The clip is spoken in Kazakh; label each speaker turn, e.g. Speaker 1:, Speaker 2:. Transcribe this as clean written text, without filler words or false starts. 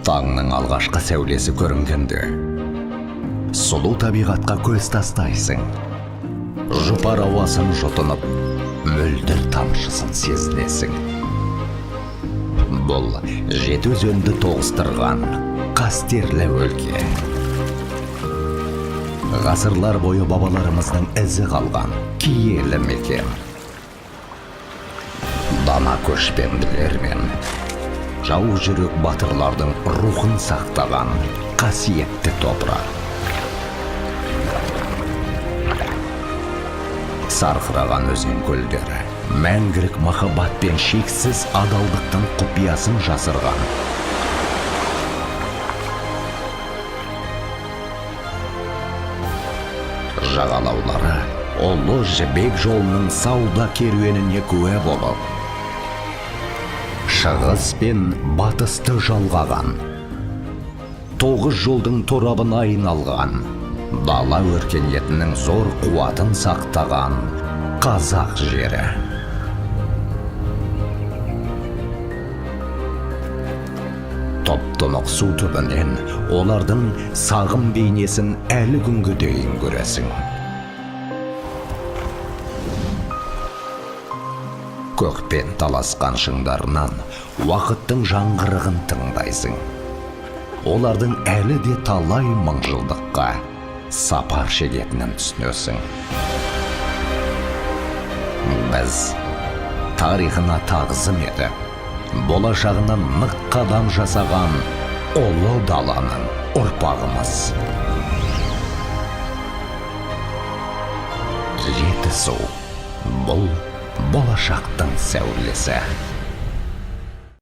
Speaker 1: Таңның алғашқы сәулесі көрінгенде сұлу табиғатқа көз тастайсың. Жұпар ауасын жұтынып, мөлдір тамшысын сезінесің. Бұл жеті өзенді тоғыстырған қастерлі өлке. Ғасырлар бойы бабаларымыздың ізі қалған киелі мекен. Дана көшпенділер мен жау жүрек батырлардың рухын сақтаған қасиетті топырақ. Сарқыраған өзен көлдері мәңгілік махаббат пен шексіз адалдықтың құпиясын жасырған. Жағалаулары ұлы жібек жолының сауда керуеніне куә болып, шығыс пен батысты жалғаған, 9 жолдың торабына айналған, дала өркениетінің зор қуатын сақтаған қазақ жері. Топ-тұнық су түбінен олардың сағым бейнесін әлі күнге дейін көресің. Көкпен таласқан шыңдарынан уақыттың жаңғырығын тыңдайсың. Олардың әлі де талай мыңжылдыққа сапар шегетінін түсінесің. Біз тарихына тағзым етіп, болашағына нық қадам жасаған ұлы даланың ұрпағымыз. Жетісу, бұл болашақтың сәулесі.